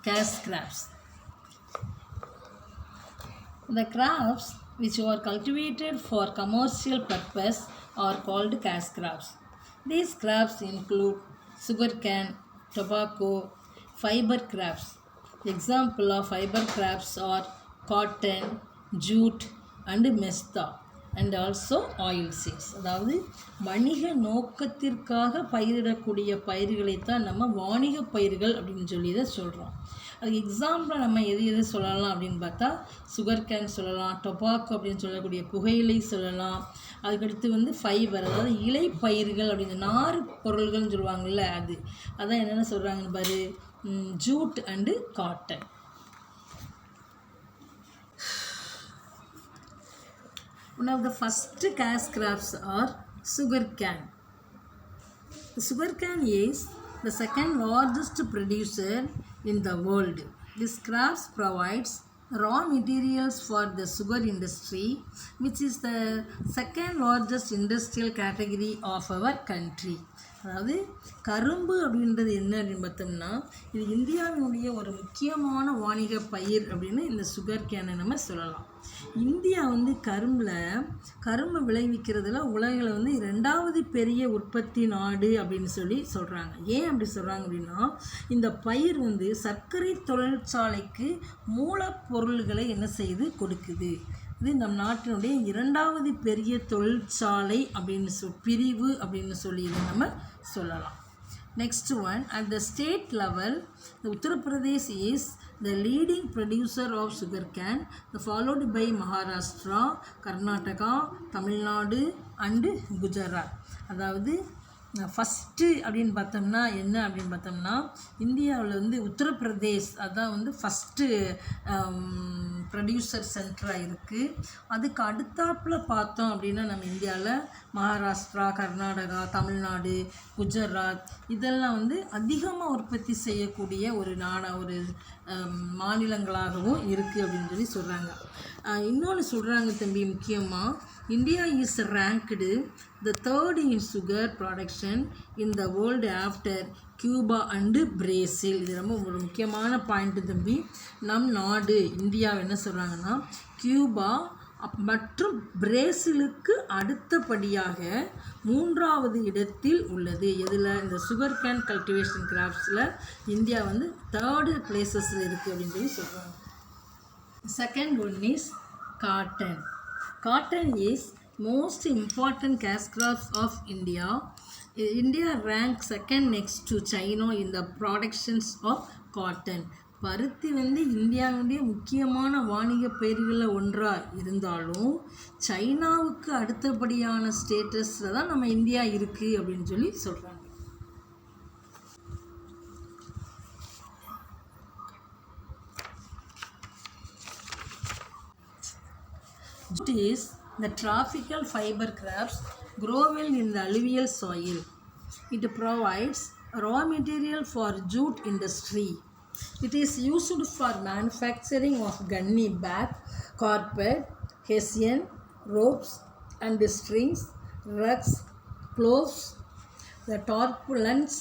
cash crops. The crops which are cultivated for commercial purpose are called cash crops. These crops include sugarcane, tobacco, fiber crops. Example of fiber crops are cotton, jute and mesta and also oil seeds. அதாவது வணிக நோக்கத்திற்காக பயிரிடக்கூடிய பயிர்களை தான் நம்ம வாணிக பயிர்கள் அப்படின்னு சொல்லி தான் சொல்கிறோம். அதுக்கு எக்ஸாம்பிளாக நம்ம எது சொல்லலாம் அப்படின்னு பார்த்தா சுகர் கேன் சொல்லலாம், டொபாக்கோ அப்படின்னு சொல்லக்கூடிய புகையிலை சொல்லலாம். அதுக்கடுத்து ஃபைபர், அதாவது இலை பயிர்கள் அப்படின்னு நார் பொருள்கள்னு சொல்லுவாங்கள்ல, அதான் என்னென்ன சொல்கிறாங்கன்னு பாரு, jute and cotton. One of the first cash crops are sugarcane. The sugarcane is the second largest producer in the world. This crop provides raw materials for the sugar industry, which is the second largest industrial category of our country. அதாவது கரும்பு அப்படின்றது என்ன அப்படின்னு பார்த்தோம்னா, இது இந்தியாவினுடைய ஒரு முக்கியமான வாணிக பயிர் அப்படின்னு இந்த சுகர் கேனை நம்ம சொல்லலாம். இந்தியா கரும்பு விளைவிக்கிறதுல உலகில் 2வது பெரிய உற்பத்தி நாடு அப்படின்னு சொல்கிறாங்க. ஏன் அப்படி சொல்கிறாங்க அப்படின்னா, இந்த பயிர் சர்க்கரை தொழிற்சாலைக்கு மூலப்பொருள்களை என்ன செய்து கொடுக்குது. இது நம் நாட்டினுடைய 2வது பெரிய தொழிற்சாலை அப்படின்னு பிரிவு அப்படின்னு சொல்லி இதை நம்ம சொல்லலாம். Next one, at the state level, the Uttar Pradesh is the leading producer of sugarcane, followed by Maharashtra, Karnataka, Tamil Nadu and Gujarat. அதாவது ஃபஸ்ட்டு அப்படின்னு பார்த்தோம்னா என்ன அப்படின்னு பார்த்தோம்னா, இந்தியாவில் உத்தரப்பிரதேஷ் அதான் ஃபஸ்ட்டு ப்ரொடியூசர் சென்டராக இருக்குது. அதுக்கு அடுத்தாப்பில் பார்த்தோம் அப்படின்னா நம்ம இந்தியாவில் மகாராஷ்டிரா, கர்நாடகா, தமிழ்நாடு, குஜராத் இதெல்லாம் அதிகமாக உற்பத்தி செய்யக்கூடிய ஒரு மாநிலங்களாகவும் இருக்குது அப்படின்னு சொல்கிறாங்க. இன்னொன்று சொல்கிறாங்க தம்பி, முக்கியமாக India is ranked the third in sugar production in the world after Cuba and Brazil. இது ரொம்ப ஒரு முக்கியமான பாயிண்ட்டு தம்பி. நம் நாடு இந்தியா என்ன சொல்கிறாங்கன்னா, கியூபா மற்றும் பிரேசிலுக்கு அடுத்தபடியாக 3வது இடத்தில் உள்ளது. இதில் இந்த சுகர் கேன் கல்டிவேஷன் கிராப்ஸில் இந்தியா 3rd பிளேசஸில் இருக்குது அப்படின்னு சொல்கிறாங்க. Second one is cotton. Cotton is most important cash crops of India. India ranks second next to China in the productions of cotton. பருத்தி இந்தியாவுடைய முக்கியமான வாணிக பயிர்களில் ஒன்றாக இருந்தாலும் சைனாவுக்கு அடுத்தபடியான ஸ்டேட்டஸில் தான் நம்ம இந்தியா இருக்குது அப்படின்னு சொல்கிறாங்க. Jute is the tropical fiber crops grow well in the alluvial soil. It provides raw material for jute industry. It is used for manufacturing of gunny bag, carpet, hessian, ropes and strings, rugs, clothes, the tarpaulins,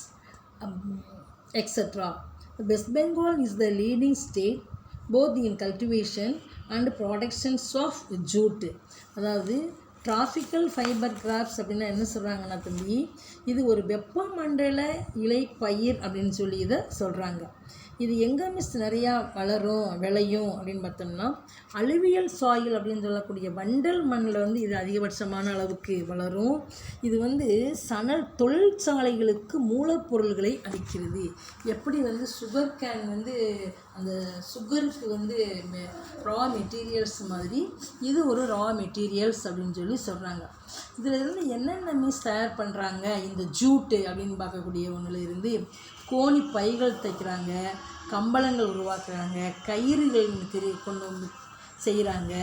etc. West Bengal is the leading state both in cultivation and productions of jute. அதாவது tropical fibre graphs அப்படின்னா என்ன சொல்கிறாங்கன்னா தம்பி, இது ஒரு வெப்பமண்டல இலை பயிர் அப்படின்னு இதை சொல்கிறாங்க. இது எங்கே நிறையா விளையும் அப்படின்னு பார்த்தோம்னா, அலுவியல் சாயில் அப்படின்னு சொல்லக்கூடிய வண்டல் மண்ணில் இது அதிகபட்சமான அளவுக்கு வளரும். இது சணல் தொழிற்சாலைகளுக்கு மூலப்பொருள்களை அளிக்கிறது. எப்படி சுகர் கேன் அந்த சுகருக்கு ரா மெட்டீரியல்ஸ் மாதிரி இது ஒரு ரா மெட்டீரியல்ஸ் அப்படின்னு சொல்கிறாங்க. இதில் என்னென்ன தயார் பண்ணுறாங்க, இந்த ஜூட்டு அப்படின்னு பார்க்கக்கூடிய ஒன்றில் இருந்து கோணி பைகள் தைக்கிறாங்க, கம்பளங்கள் உருவாக்குறாங்க, கயிறுகள் கொண்டு செய்கிறாங்க,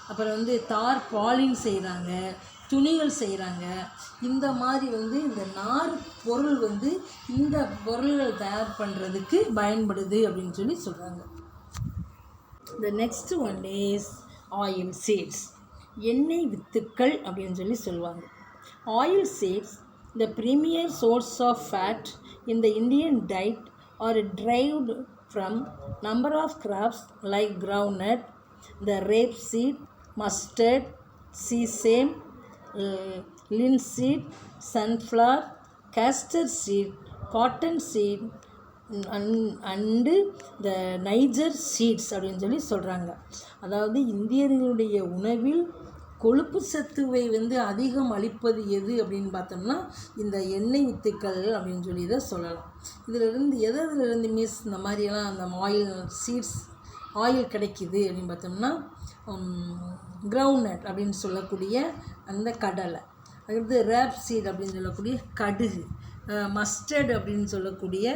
அப்புறம் தார் பாலின் செய்கிறாங்க, துணிகள் செய்கிறாங்க. இந்த மாதிரி இந்த நார் பொருள் இந்த பொருள்கள் தயார் பண்ணுறதுக்கு பயன்படுது அப்படின்னு சொல்கிறாங்க. The next one is oil seeds. எண்ணெய் வித்துக்கள் அப்படின்னு சொல்லுவாங்க. Oil seeds, the premier source of fat in the Indian diet, are derived from number of crops like groundnut, the rapeseed, mustard, sesame, linseed, sunflower, castor seed, cotton seed and the Niger seeds அப்படின்னு சொல்லி சொல்கிறாங்க. அதாவது இந்தியர்களுடைய உணவில் கொழுப்பு சத்துவை அதிகம் அளிப்பது எது அப்படின்னு பார்த்தோம்னா இந்த எண்ணெய் வித்துக்கள் அப்படின்னு சொல்லி இதை சொல்லலாம். இதிலிருந்து எதிலிருந்து மிஸ் இந்த மாதிரியெல்லாம் அந்த ஆயில் சீட்ஸ் ஆயில் கிடைக்கிது அப்படின்னு பார்த்தோம்னா கிரவுண்ட்நட் அப்படின்னு சொல்லக்கூடிய அந்த கடலை, அடுத்து ரேப் சீட் அப்படின்னு சொல்லக்கூடிய கடுகு, மஸ்டர்ட் அப்படின்னு சொல்லக்கூடிய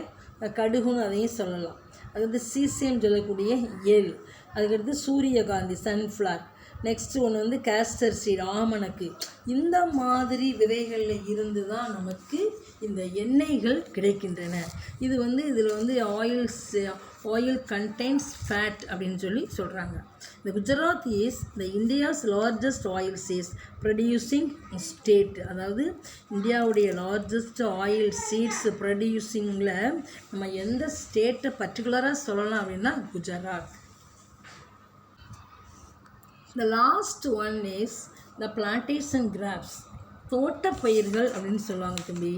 கடுகுன்னு அதையும் சொல்லலாம். அதுக்கடுத்து சீசேம் சொல்லக்கூடிய எள், அதுக்கடுத்து சூரியகாந்தி சன்ஃப்ளவர், நெக்ஸ்ட்டு ஒன்று கேஸ்டர் சீட் ஆமணக்கு. இந்த மாதிரி விதைகளில் இருந்து தான் நமக்கு இந்த எண்ணெய்கள் கிடைக்கின்றன. இது இதில் ஆயில் கண்டெய்ன்ஸ் ஃபேட் அப்படின்னு சொல்லி சொல்கிறாங்க. இந்த Gujarat is the India's largest oil seeds producing state. அதாவது இந்தியாவுடைய லார்ஜஸ்ட் ஆயில் சீட்ஸ் ப்ரொடியூசிங்கில் நம்ம எந்த ஸ்டேட்டை பர்டிகுலராக சொல்லலாம் அப்படின்னா Gujarat. The last one is the plantation crops. தோட்டப்பயிர்கள் அப்படின்னு சொல்லுவாங்க தம்பி.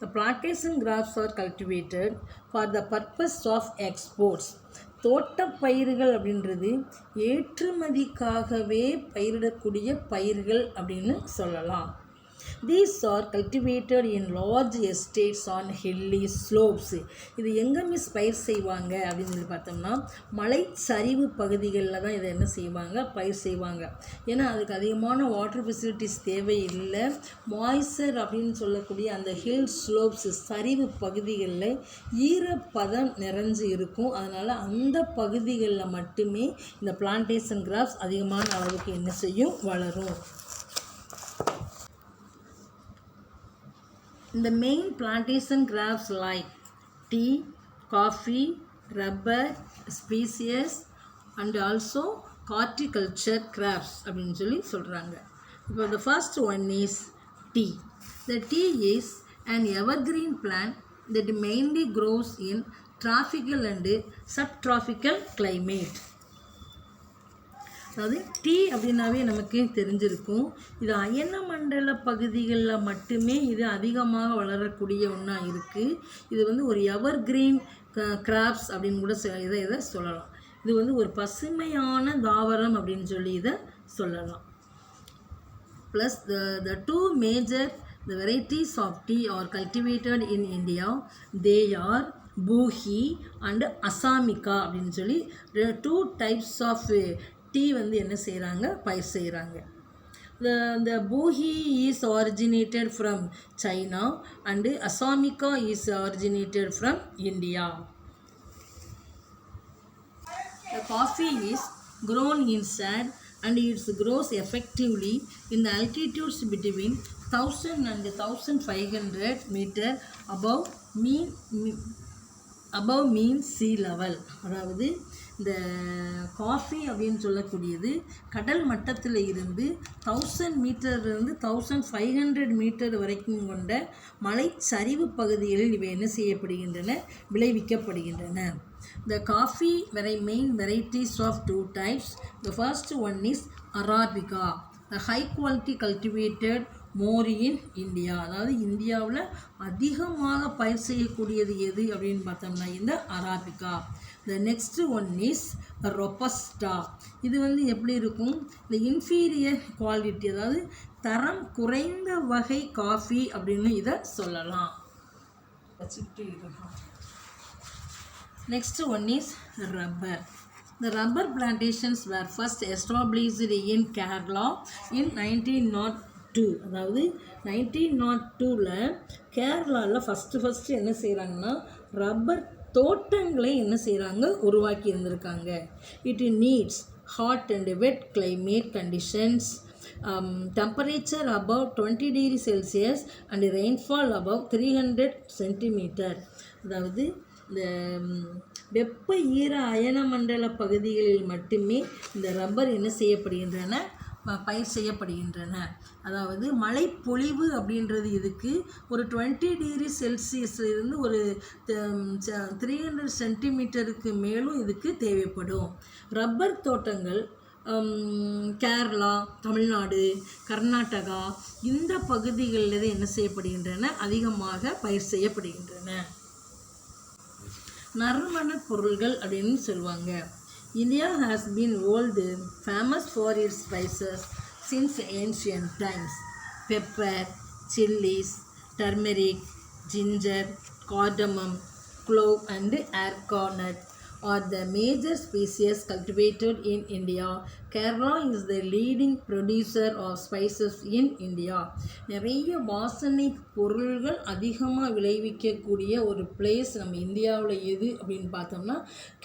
The plantation crops are cultivated for the purpose of exports. தோட்டப்பயிர்கள் அப்படின்றது ஏற்றுமதிக்காகவே பயிரிடக்கூடிய பயிர்கள் அப்படின்னு சொல்லலாம். These are cultivated in large estates on hilly slopes. இது எங்கே மிஸ் பயிர் செய்வாங்க அப்படின்னு சொல்லி பார்த்தோம்னா மலைச்சரிவு பகுதிகளில் தான் இதை என்ன செய்வாங்க பயிர் செய்வாங்க. ஏன்னா அதுக்கு அதிகமான வாட்டர் ஃபெசிலிட்டிஸ் தேவையில்லை. மாய்ச்சர் அப்படின்னு சொல்லக்கூடிய அந்த ஹில் ஸ்லோப்ஸ் சரிவு பகுதிகளில் ஈரப்பதம் நிறைஞ்சு இருக்கும். அதனால் அந்த பகுதிகளில் மட்டுமே இந்த பிளான்டேஷன் கிராப்ஸ் அதிகமான அளவுக்கு என்ன செய்யும் வளரும். The main plantation crops like tea, coffee, rubber, species and also horticulture crops அப்படின்னு சொல்லி சொல்கிறாங்க. இப்போ the first one is tea. The tea is an evergreen plant that mainly grows in tropical and subtropical climate. அதாவது tea அப்படின்னாவே நமக்கு தெரிஞ்சிருக்கும். இது அயன மண்டல பகுதிகளில் மட்டுமே இது அதிகமாக வளரக்கூடிய ஒன்றா இருக்குது. இது ஒரு எவர் கிரீன் கிராப்ஸ் அப்படின்னு கூட இதை சொல்லலாம். இது ஒரு பசுமையான தாவரம் அப்படின்னு சொல்லி இதை சொல்லலாம். Plus the two major varieties of tea are cultivated in India. They are பூஹி அண்ட் அசாமிகா அப்படின்னு சொல்லி 2 types of டீ என்ன செய்கிறாங்க பயிர் செய்கிறாங்க. The பூஹி is originated from China and அசாமிகா is originated from India. The coffee is grown in sand and it grows effectively in the altitudes between 1000 and 1500 meter above mean sea level. அதாவது இந்த coffee அப்படின்னு சொல்லக்கூடியது கடல் மட்டத்தில் இருந்து 1000 மீட்டர்லேருந்து 1500 metre வரைக்கும் கொண்ட மலைச்சரிவு பகுதிகளில் இவை என்ன செய்யப்படுகின்றன விளைவிக்கப்படுகின்றன. The coffee main varieties of 2 types. The first one is Arabica, the high quality cultivated more in India. அதாவது இந்தியாவில் அதிகமாக பயிர் செய்யக்கூடியது எது அப்படின்னு பார்த்தோம்னா இந்த arabica. The next one is ரொபஸ்டா. இது எப்படி இருக்கும் இந்த இன்ஃபீரியர் குவாலிட்டி, அதாவது தரம் குறைந்த வகை காஃபி அப்படின்னு இதை சொல்லலாம். Next one is rubber. The rubber plantations were first established in Kerala in 1902. அதாவது 1902ல் கேரளாவில் ஃபஸ்ட்டு என்ன செய்கிறாங்கன்னா ரப்பர் தோட்டங்களை என்ன செய்கிறாங்க உருவாக்கி இருந்திருக்காங்க. It needs hot and wet climate conditions, temperature above 20 degree Celsius and rainfall above 300 centimeter. அதாவது இந்த வெப்ப ஈர அயன மண்டல பகுதிகளில் மட்டுமே இந்த ரப்பர் என்ன செய்யப்படுகின்றன பயிர் செய்யப்படுகின்றன. அதாவது மழைப்பொழிவு அப்படின்றது இதுக்கு ஒரு 20 டிகிரி செல்சியஸ்லேருந்து ஒரு 300 சென்டிமீட்டருக்கு மேலும் இதுக்கு தேவைப்படும். ரப்பர் தோட்டங்கள் கேரளா, தமிழ்நாடு, கர்நாடகா இந்த பகுதிகளில் என்ன செய்யப்படுகின்றன, அதிகமாக பயிர் செய்யப்படுகின்றன. நறுமணப் பொருள்கள் அப்படின்னு சொல்லுவாங்க. India has been world famous for its spices since ancient times. Pepper, chilies, turmeric, ginger, cardamom, clove and arecanut are the major species cultivated in India. Kerala is the leading producer of spices in India. நிறைய வாசனை பொருள்கள் அதிகமாக விளைவிக்கக்கூடிய ஒரு place நம்ம இந்தியாவில் எது அப்படின்னு பார்த்தோம்னா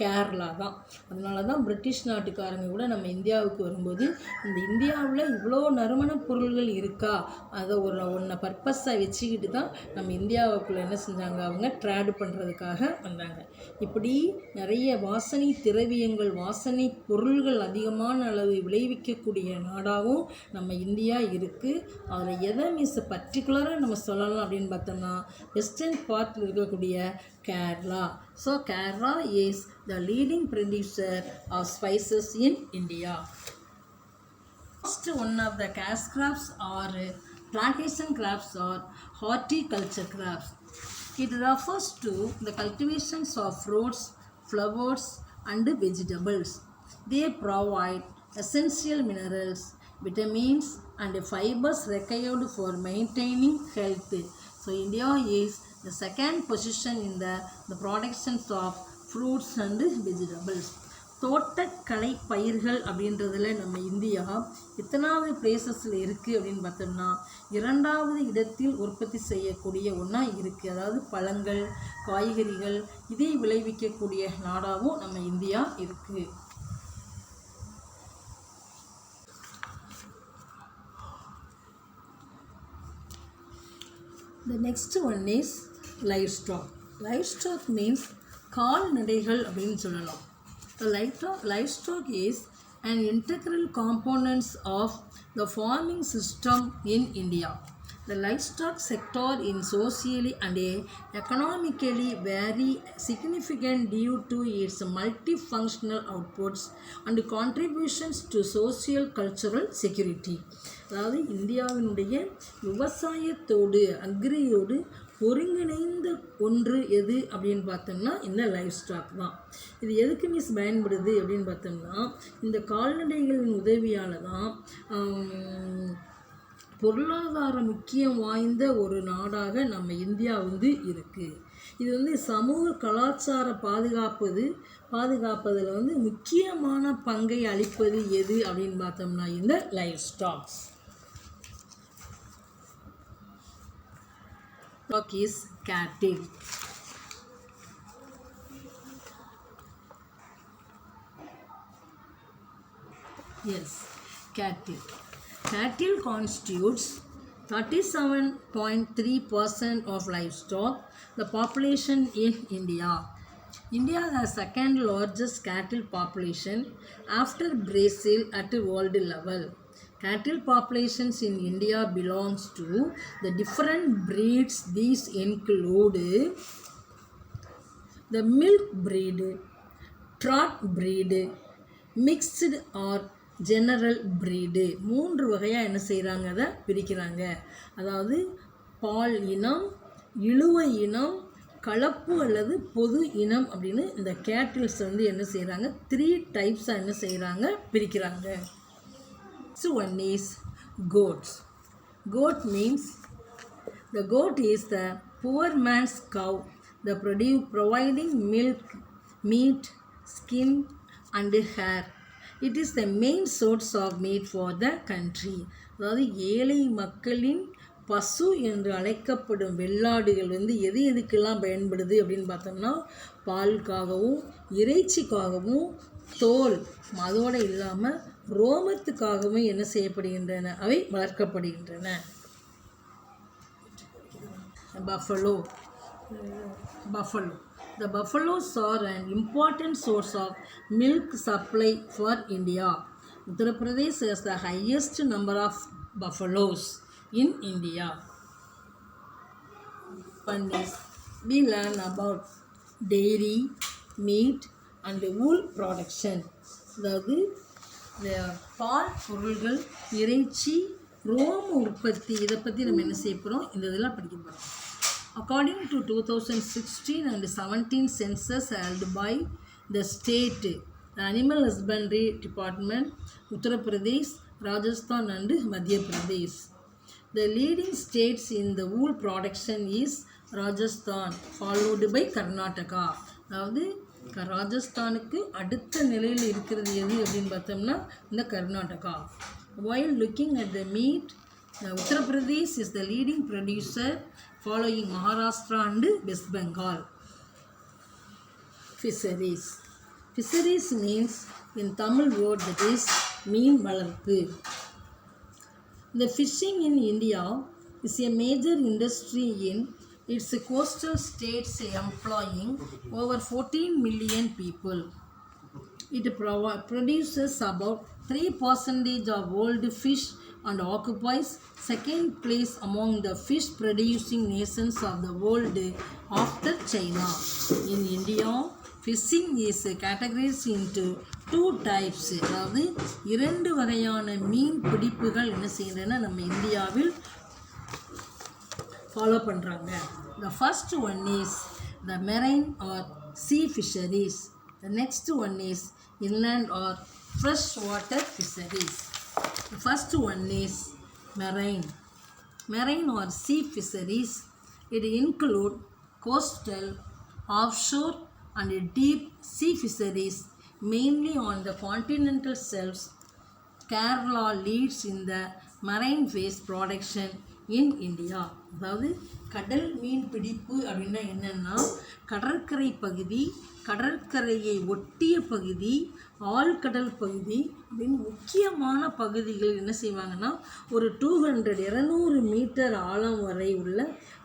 கேரளா தான். அதனால தான் பிரிட்டிஷ் நாட்டுக்காரங்க கூட நம்ம இந்தியாவுக்கு வரும்போது இந்த இந்தியாவில் இவ்வளோ நறுமணப் பொருள்கள் இருக்கா, அதை ஒன்றை பர்பஸாக வச்சுக்கிட்டு தான் நம்ம இந்தியாவுக்குள்ளே என்ன செஞ்சாங்க, அவங்க ட்ராடு பண்ணுறதுக்காக வந்தாங்க. இப்படி நிறைய வாசனை திரவியங்கள், வாசனை பொருள்கள் அதிகமான அளவு விளைவிக்கக்கூடிய நாடாகவும் நம்ம இந்தியா இருக்குது. அதில் எதை பர்டிகுலராக நம்ம சொல்லலாம் அப்படின்னு பார்த்தோம்னா வெஸ்டர்ன் பார்ட்டில் இருக்கக்கூடிய Kerala. So Kerala is the leading producer of spices in India. First one of the cash crops or plantation crops or horticulture crops. It refers to the cultivations of fruits, flowers and vegetables. They provide essential minerals, vitamins and fibers required for maintaining health. So India is the second position in the productions of fruits and vegetables. தோட்டக்கலை பயிர்கள் அப்படின்றதுல நம்ம India எத்தனாவது பிளேசஸில் இருக்குது அப்படின்னு பார்த்தோம்னா 2வது இடத்தில் உற்பத்தி செய்யக்கூடிய ஒன்றா இருக்குது. அதாவது பழங்கள், காய்கறிகள் இதை விளைவிக்கக்கூடிய நாடாகவும் நம்ம இந்தியா இருக்குது. The next one is livestock. Livestock means கால்நடைகள் அப்படின்னு சொல்லலாம். The livestock is an integral component of the farming system in India. The livestock sector is socially and economically very significant due to its multifunctional outputs and contributions to social cultural security. அதாவது இந்தியாவினுடைய விவசாயத்தோடு அக்ரியோடு ஒருங்கிணைந்த ஒன்று எது அப்படின்னு பார்த்தோம்னா இந்த life stock தான். இது எதுக்கு பயன்படுது அப்படின்னு பார்த்தோம்னா இந்த கால்நடைகளின் உதவியால் தான் பொருளாதார முக்கியம் வாய்ந்த ஒரு நாடாக நம்ம இந்தியா இருக்குது. இது சமூக கலாச்சார பாதுகாப்பதில் முக்கியமான பங்கை அளிப்பது எது அப்படின்னு பார்த்தோம்னா இந்த life stocks. is cattle. Yes, cattle. Cattle constitutes 37.3% of livestock, the population in India. India has the second largest cattle population after Brazil at world level. Cattle populations in India belongs to the different breeds. These include the milk breed, trot breed, mixed or general breed. 3 வகையாக என்ன செய்கிறாங்க, அதை பிரிக்கிறாங்க. அதாவது பால் இனம், இழுவை இனம், கலப்பு அல்லது பொது இனம் அப்படின்னு இந்த கேட்டில்ஸ் என்ன செய்கிறாங்க, 3 டைப்ஸாக என்ன செய்கிறாங்க, பிரிக்கிறாங்க. So one is goats. Goat means the goat is the poor man's cow, the providing milk, meat, skin and hair. It is the main source of meat for the country. அதாவது ஏழை மக்களின் பசு என்று அழைக்கப்படும் வெள்ளாடுகள் எதுக்கெல்லாம் பயன்படுது அப்படின்னு பார்த்தோம்னா பாலுக்காகவும் இறைச்சிக்காகவும் தோல் அதோடு இல்லாமல் ரோமத்துக்காகவும் என்ன செய்யப்படுகின்றன, அவை வளர்க்கப்படுகின்றன. Buffalo. The buffaloes are an important source of milk supply for India. Uttar Pradesh has the highest number of buffaloes in India. One is we learn about dairy, meat and wool production. அதாவது பால் பொருள்கள், இறைச்சி, ரோம உற்பத்தி, இதை பற்றி நம்ம என்ன செய்ய போகிறோம், இந்த இதெல்லாம் படிக்க போகிறோம். According to 2016 and 17 census held by the state, the Animal Husbandry Department, Uttar Pradesh, Rajasthan and Madhya Pradesh. The leading states in the wool production is Rajasthan, followed by Karnataka. அதாவது ராஜஸ்தானுக்கு அடுத்த நிலையில் இருக்கிறது எது அப்படின்னு பார்த்தோம்னா இந்த Karnataka. While looking at the meat, Uttar Pradesh is the leading producer, following Maharashtra and West Bengal. Fisheries. Fisheries means in Tamil word that is மீன் வளர்ப்பு. The fishing in India is a major industry in its coastal states, employing over 14 million people. It produces about 3% of world fish and occupies second place among the fish producing nations of the world after China. In India, fishing is categorized into two types. அதாவது இரண்டு வகையான மீன் பிடிப்புகள் என்ன செய்கின்றன நம்ம இந்தியாவில் follow பண்ணுறாங்க. The first one is the marine or sea fisheries. The next one is inland or freshwater fisheries. The first one is marine. Marine or sea fisheries, it include coastal, offshore and deep sea fisheries mainly on the continental shelves. Kerala leads in the marine fish production in India. அதாவது கடல் மீன் பிடிப்பு அப்படின்னா என்னென்னா கடற்கரை பகுதி, கடற்கரையை ஒட்டிய பகுதி, ஆழ்கடல் பகுதி அப்படின்னு முக்கியமான பகுதிகள் என்ன செய்வாங்கன்னா ஒரு 200 மீட்டர் ஆழம் வரை உள்ள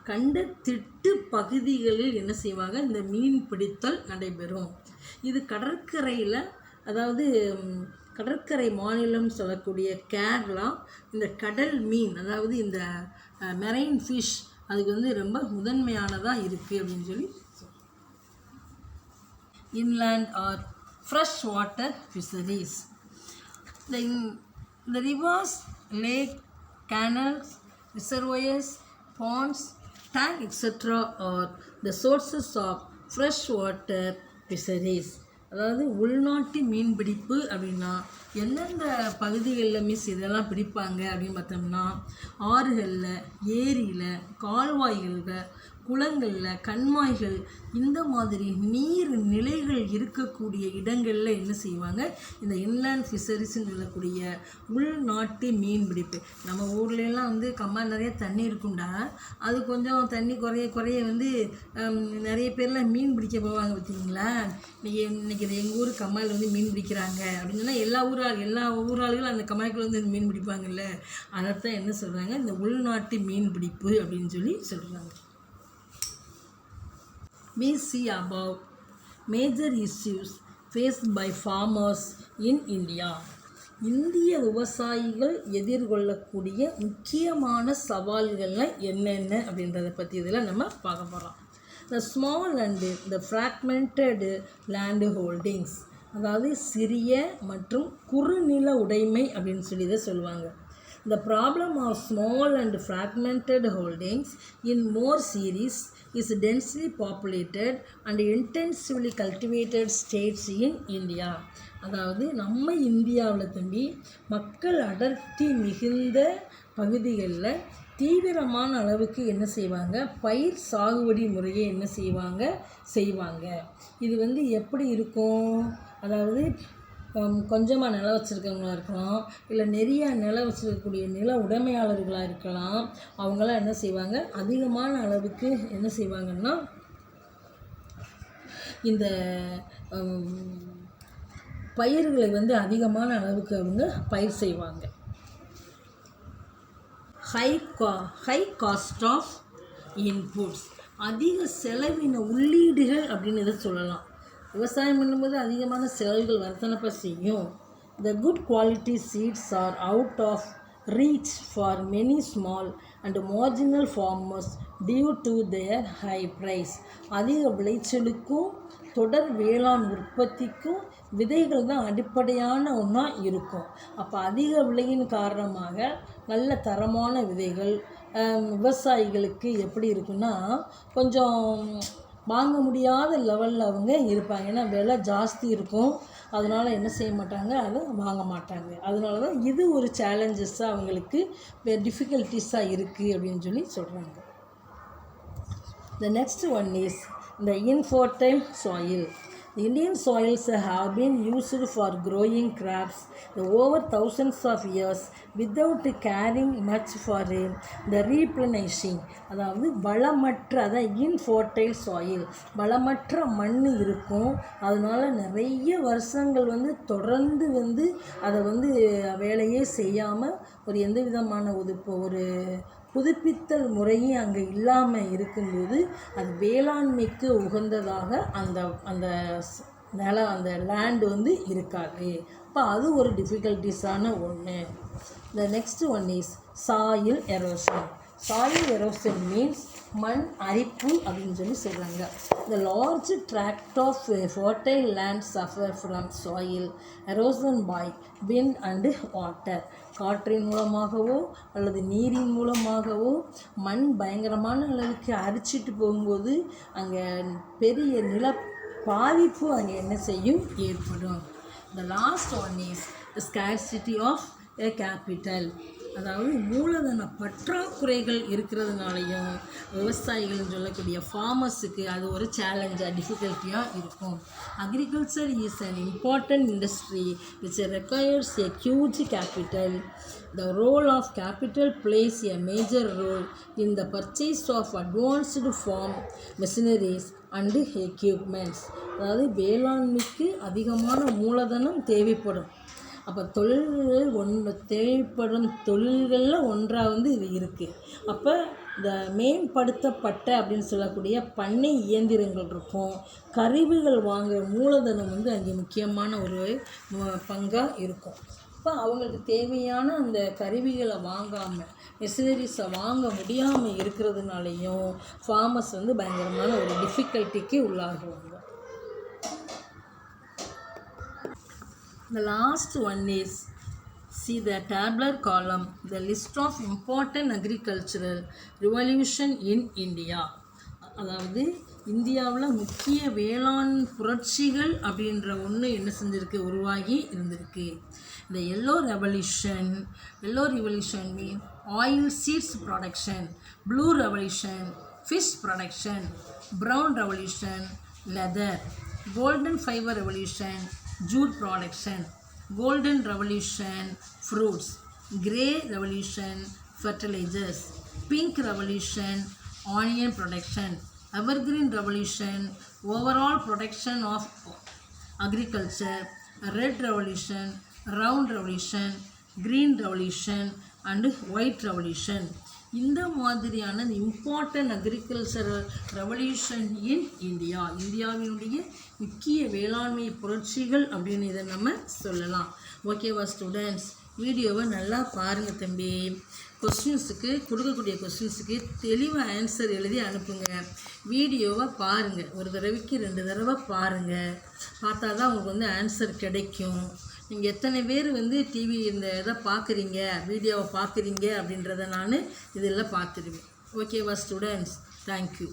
கண்டத்திட்டு பகுதிகளில் என்ன செய்வாங்க, இந்த மீன் பிடித்தல் நடைபெறும். இது கடற்கரையில், அதாவது கடற்கரை மாநிலம் சொல்லக்கூடிய கேரளா இந்த கடல் மீன், அதாவது இந்த மெரைன் ஃபிஷ் அதுக்கு வந்து ரொம்ப முதன்மையானதாக இருக்குது அப்படின்னு சொல்லி. Inland or freshwater fisheries. The rivers, lake, canals, reservoirs, ponds, tank, etc. are the sources of freshwater fisheries. அதாவது உள்நாட்டு மீன் பிடிப்பு அப்படின்னா எந்தெந்த பகுதிகளில் இதெல்லாம் பிடிப்பாங்க அப்படின்னு பார்த்தோம்னா ஆறுகளில், ஏரியில், கால்வாய்களில், குளங்களில், கண்மாய்கள், இந்த மாதிரி நீர் நிலைகள் இருக்கக்கூடிய இடங்களில் என்ன செய்வாங்க, இந்த இன்லேண்ட் ஃபிஷரிஸ்ன்னு சொல்லக்கூடிய உள்நாட்டு மீன் பிடிப்பு. நம்ம ஊர்லெலாம் வந்து கம்மாய் நிறைய தண்ணி இருக்குண்டா, அது கொஞ்சம் தண்ணி குறைய வந்து நிறைய பேர்லாம் மீன் பிடிக்க போவாங்க பார்த்தீங்களா. இன்றைக்கி எங்கள் ஊர் கம்மாயில் வந்து மீன் பிடிக்கிறாங்க அப்படின்னு சொன்னால் எல்லா ஊராளுகளும் அந்த கம்மாய்க்குள்ள வந்து மீன் பிடிப்பாங்கல்ல, அதைத்தான் என்ன சொல்கிறாங்க, இந்த உள்நாட்டு மீன் பிடிப்பு அப்படின்னு சொல்லி சொல்கிறாங்க. We see about major issues faced by farmers in India. இந்திய விவசாயிகள் எதிர்கொள்ளக்கூடிய முக்கியமான சவால்கள்லாம் என்னென்ன அப்படின்றத பற்றி இதில் நம்ம பார்க்க போகிறோம். The small and the fragmented land holdings, அதாவது சிறிய மற்றும் குறுநில உடைமை அப்படின்னு சொல்லி இதை சொல்லுவாங்க. The problem of small and fragmented holdings in more series is densely populated and intensively cultivated states in India. அதாவது நம்ம இந்தியாவில் தம்பி மக்கள் அடர்த்தி மிகுந்த பகுதிகளில் தீவிரமான அளவுக்கு என்ன செய்வாங்க, பயிர் சாகுபடி முறையை என்ன செய்வாங்க. இது வந்து எப்படி இருக்கும், அதாவது கொஞ்சமாக நிலம் வச்சுருக்கவங்களாக இருக்கலாம், இல்லை நிறைய நிலம் வச்சுருக்கக்கூடிய நில உடைமையாளர்களாக இருக்கலாம். அவங்களாம் என்ன செய்வாங்க, அதிகமான அளவுக்கு என்ன செய்வாங்கன்னா இந்த பயிர்களை வந்து அதிகமான அளவுக்கு அவங்க பயிர் செய்வாங்க. ஹை காஸ்ட் ஆஃப் இன்புட்ஸ், அதிக செலவின உள்ளீடுகள் அப்படின்னு இதை சொல்லலாம். விவசாயம் பண்ணும்போது அதிகமான செலவுகள் வரத்தனப்ப செய்யும். The good quality seeds are out of reach for many small and marginal farmers due to their high price. அதிக விளைச்சலுக்கும் தொடர் வேளாண் உற்பத்திக்கும் விதைகள் தான் அடிப்படையான ஒன்றா இருக்கும். அப்போ அதிக விலையின் காரணமாக நல்ல தரமான விதைகள் விவசாயிகளுக்கு எப்படி இருக்குன்னா கொஞ்சம் வாங்க முடியாத லெவலில் அவங்க இருப்பாங்க. ஏன்னா விலை ஜாஸ்தி இருக்கும், அதனால் என்ன செய்ய மாட்டாங்க, அதை வாங்க மாட்டாங்க. அதனால தான் இது ஒரு சேலஞ்சஸாக அவங்களுக்கு டிஃபிகல்ட்டிஸாக இருக்குது அப்படின்னு சொல்லி சொல்கிறாங்க. The next one is the infertile soil. The Indian soils have been used for growing crops over thousands of years without caring much for the replenishing. அதாவது வளமற்ற, அதாவது இன்ஃபர்டைல் சாயில், வளமற்ற மண் இருக்கும். அதனால் நிறைய வருஷங்கள் தொடர்ந்து அதை வேலையே செய்யாமல் ஒரு எந்த விதமான ஒரு புதுப்பித்தல் முறையும் அங்கே இல்லாமல் இருக்கும்போது அது வேளாண்மைக்கு உகந்ததாக அந்த நிலம், அந்த லேண்டு இருக்காது. அப்போ அது ஒரு டிஃபிகல்ட்டிஸான ஒன்று. The next one is soil erosion. Soil erosion means மண் அரிப்பு அப்படின்னு சொல்லி சொல்கிறாங்க. The large tract of fertile land suffer from soil erosion by wind and water. காற்றின் மூலமாகவோ அல்லது நீரின் மூலமாகவோ மண் பயங்கரமான அளவுக்கு அரிச்சிட்டு போகும்போது அங்கே பெரிய நில பாதிப்பு அங்கே என்ன செய்யும், ஏற்படும். The last one is the scarcity of a capital. அதாவது மூலதன பற்றாக்குறைகள் இருக்கிறதுனாலையும் விவசாயிகள்னு சொல்லக்கூடிய ஃபார்மர்ஸுக்கு அது ஒரு சேலஞ்சாக டிஃபிகல்ட்டியாக இருக்கும். Agriculture is an important industry which requires a huge capital. The role of capital plays a major role in the purchase of advanced farm machineries and equipments. அதாவது வேளாண்மைக்கு அதிகமான மூலதனம் தேவைப்படும். அப்போ தொழில்கள் தேவைப்படும் தொழில்களில் ஒன்றாக இது இருக்குது. அப்போ இந்த மேம்படுத்தப்பட்ட அப்படின்னு சொல்லக்கூடிய பண்ணை இயந்திரங்கள் இருக்கும், கருவிகள் வாங்குகிற மூலதனம் அங்கே முக்கியமான ஒரு பங்காக இருக்கும். அப்போ அவங்களுக்கு தேவையான அந்த கருவிகளை வாங்காமல், மெஷினரிஸை வாங்க முடியாமல் இருக்கிறதுனாலையும் ஃபார்மர்ஸ் பயங்கரமான ஒரு டிஃபிகல்ட்டிக்கு உள்ளாகுவாங்க. The last one is, see the tabular column, the list of important agricultural revolution in India. அதாவது இந்தியாவில் முக்கிய வேளாண் புரட்சிகள் அப்படின்ற ஒன்று என்ன செஞ்சுருக்கு, உருவாகி இருந்திருக்கு. இந்த yellow revolution mean oil seeds production, blue revolution fish production, brown revolution leather, golden fiber revolution jute production, golden revolution fruits, grey revolution fertilizers, pink revolution onion production, evergreen revolution overall production of agriculture, red revolution, round revolution, green revolution and white revolution. இந்த மாதிரியான important agricultural revolution இன் இந்தியாவினுடைய முக்கிய வேளாண்மை புரட்சிகள் அப்படின்னு இதை நம்ம சொல்லலாம். ஓகேவா ஸ்டூடெண்ட்ஸ்? வீடியோவை நல்லா பாருங்கள் தம்பி. கொடுக்கக்கூடிய கொஸ்டின்ஸுக்கு தெளிவாக ஆன்சர் எழுதி அனுப்புங்க. வீடியோவை பாருங்கள், ஒரு தடவைக்கு 2 தடவை பாருங்கள். பார்த்தா தான் உங்களுக்கு ஆன்சர் கிடைக்கும். நீங்கள் எத்தனை பேர் டிவி இந்த இதை பார்க்குறீங்க, வீடியோவை பார்க்குறீங்க அப்படின்றத நான் இதில் பார்த்துடுவேன். ஓகேவா ஸ்டூடெண்ட்ஸ்? தேங்க்யூ.